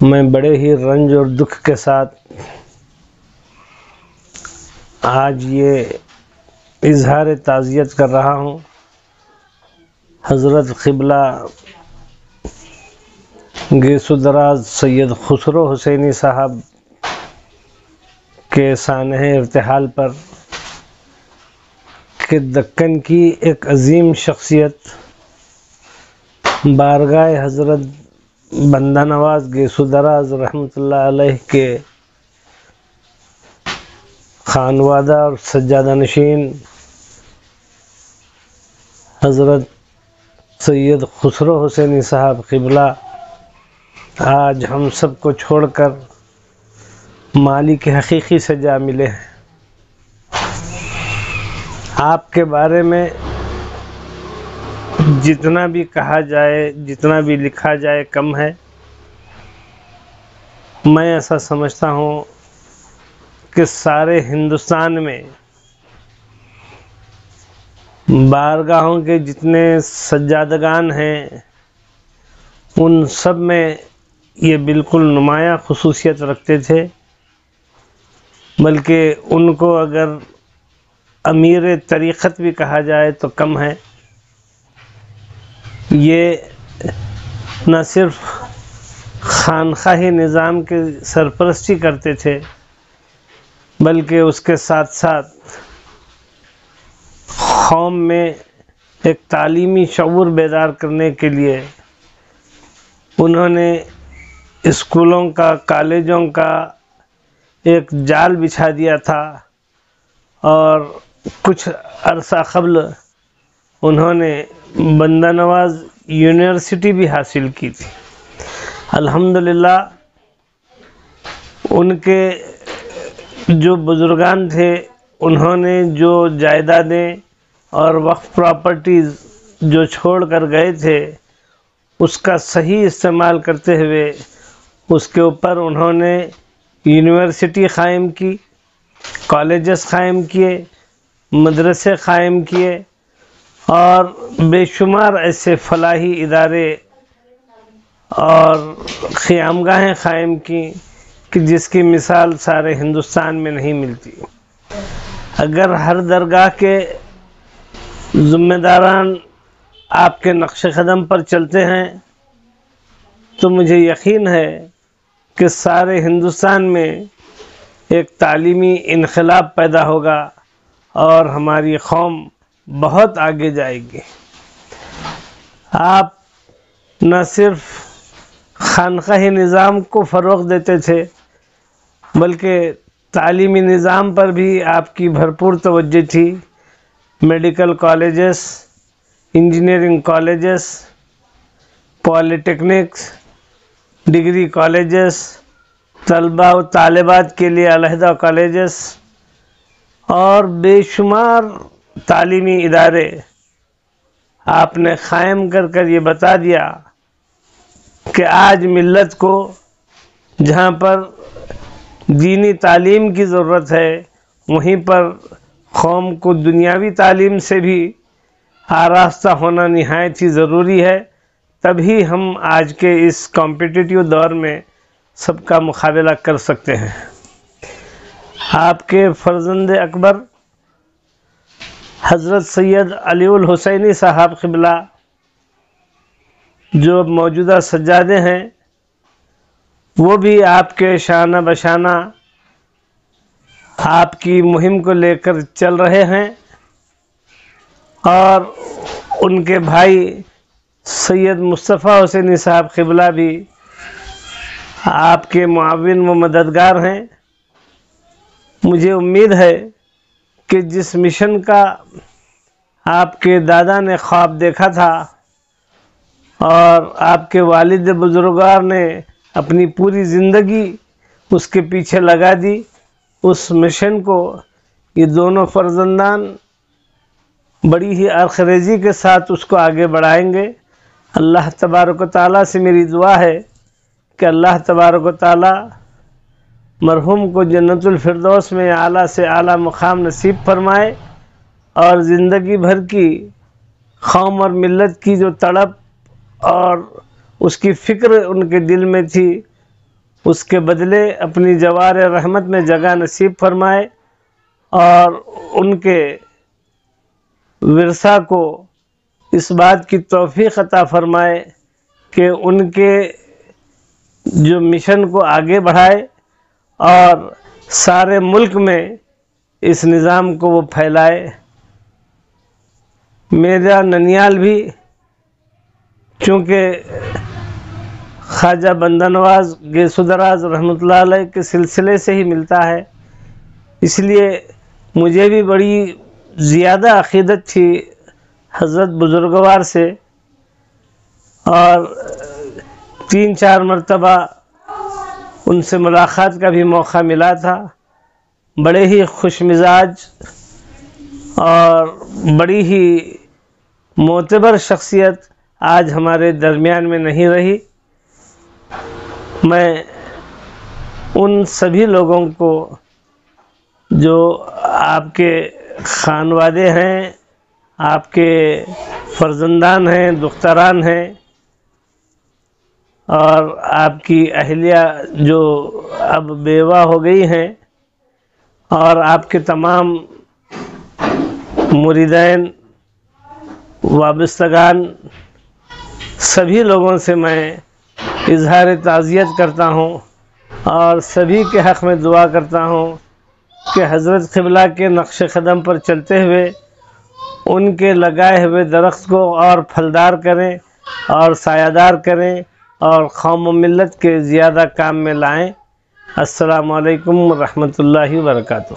میں بڑے ہی رنج اور دکھ کے ساتھ آج یہ اظہار تعزیت کر رہا ہوں حضرت قبلہ گیسو دراز سید خسرو حسینی صاحب کے سانحہ ارتحال پر کہ دکن کی ایک عظیم شخصیت بارگاہ حضرت بندہ نواز گیسو دراز رحمۃ اللہ علیہ کے خانوادہ اور سجادہ نشین حضرت سید خسرو حسینی صاحب قبلہ آج ہم سب کو چھوڑ کر مالک حقیقی سے جا ملے ہیں۔ آپ کے بارے میں جتنا بھی کہا جائے، جتنا بھی لکھا جائے کم ہے۔ میں ایسا سمجھتا ہوں کہ سارے ہندوستان میں بارگاہوں کے جتنے سجادگان ہیں ان سب میں یہ بالکل نمایاں خصوصیت رکھتے تھے، بلکہ ان کو اگر امیر طریقت بھی کہا جائے تو کم ہے۔ یہ نہ صرف خانقاہی نظام کے سرپرستی کرتے تھے بلکہ اس کے ساتھ ساتھ قوم میں ایک تعلیمی شعور بیدار کرنے کے لیے انہوں نے اسکولوں کا، کالجوں کا ایک جال بچھا دیا تھا، اور کچھ عرصہ قبل انہوں نے بندہ نواز یونیورسٹی بھی حاصل کی تھی۔ الحمدللہ ان کے جو بزرگان تھے انہوں نے جو جائیدادیں اور وقف پراپرٹیز جو چھوڑ کر گئے تھے اس کا صحیح استعمال کرتے ہوئے اس کے اوپر انہوں نے یونیورسٹی قائم کی، کالجز قائم کیے، مدرسے قائم کیے اور بے شمار ایسے فلاحی ادارے اور قیامگاہیں قائم کی کہ جس کی مثال سارے ہندوستان میں نہیں ملتی۔ اگر ہر درگاہ کے ذمہ داران آپ کے نقش قدم پر چلتے ہیں تو مجھے یقین ہے کہ سارے ہندوستان میں ایک تعلیمی انقلاب پیدا ہوگا اور ہماری قوم بہت آگے جائے گی۔ آپ نہ صرف خانقاہی نظام کو فروغ دیتے تھے بلکہ تعلیمی نظام پر بھی آپ کی بھرپور توجہ تھی۔ میڈیکل کالجز، انجینئرنگ کالجز، پالی ٹیکنکس، ڈگری کالجز، طلباء و طالبات کے لیے علیحدہ کالجز اور بے شمار تعلیمی ادارے آپ نے قائم کر یہ بتا دیا کہ آج ملت کو جہاں پر دینی تعلیم کی ضرورت ہے وہیں پر قوم کو دنیاوی تعلیم سے بھی آراستہ ہونا نہایت ہی ضروری ہے، تبھی ہم آج کے اس کمپیٹیٹیو دور میں سب کا مقابلہ کر سکتے ہیں۔ آپ کے فرزند اکبر حضرت سید علی الحسینی صاحب قبلہ جو موجودہ سجادے ہیں وہ بھی آپ کے شانہ بشانہ آپ کی مہم کو لے کر چل رہے ہیں، اور ان کے بھائی سید مصطفیٰ حسینی صاحب قبلہ بھی آپ کے معاون و مددگار ہیں۔ مجھے امید ہے کہ جس مشن کا آپ کے دادا نے خواب دیکھا تھا اور آپ کے والد بزرگوار نے اپنی پوری زندگی اس کے پیچھے لگا دی، اس مشن کو یہ دونوں فرزندان بڑی ہی عرقریزی کے ساتھ اس کو آگے بڑھائیں گے۔ اللہ تبارک و تعالیٰ سے میری دعا ہے کہ اللہ تبارک و تعالیٰ مرحوم کو جنت الفردوس میں اعلیٰ سے اعلیٰ مقام نصیب فرمائے، اور زندگی بھر کی قوم اور ملت کی جو تڑپ اور اس کی فکر ان کے دل میں تھی اس کے بدلے اپنی جوار رحمت میں جگہ نصیب فرمائے اور ان کے ورثہ کو اس بات کی توفیق عطا فرمائے کہ ان کے جو مشن کو آگے بڑھائے اور سارے ملک میں اس نظام کو وہ پھیلائے۔ میرا ننیال بھی چونکہ خواجہ بندہ نواز گیسو دراز رحمۃ اللہ علیہ کے سلسلے سے ہی ملتا ہے، اس لیے مجھے بھی بڑی زیادہ عقیدت تھی حضرت بزرگوار سے، اور 3-4 مرتبہ ان سے ملاقات کا بھی موقع ملا تھا۔ بڑے ہی خوش مزاج اور بڑی ہی معتبر شخصیت آج ہمارے درمیان میں نہیں رہی۔ میں ان سبھی لوگوں کو جو آپ کے خانوادے ہیں، آپ کے فرزندان ہیں، دختران ہیں، اور آپ کی اہلیہ جو اب بیوہ ہو گئی ہیں، اور آپ کے تمام مریدین وابستگان، سبھی لوگوں سے میں اظہار تعزیت کرتا ہوں اور سبھی کے حق میں دعا کرتا ہوں کہ حضرت قبلہ کے نقش قدم پر چلتے ہوئے ان کے لگائے ہوئے درخت کو اور پھلدار کریں اور سایہ دار کریں اور قوم و ملت کے زیادہ کام میں لائیں۔ السلام علیکم ورحمۃ اللہ وبرکاتہ۔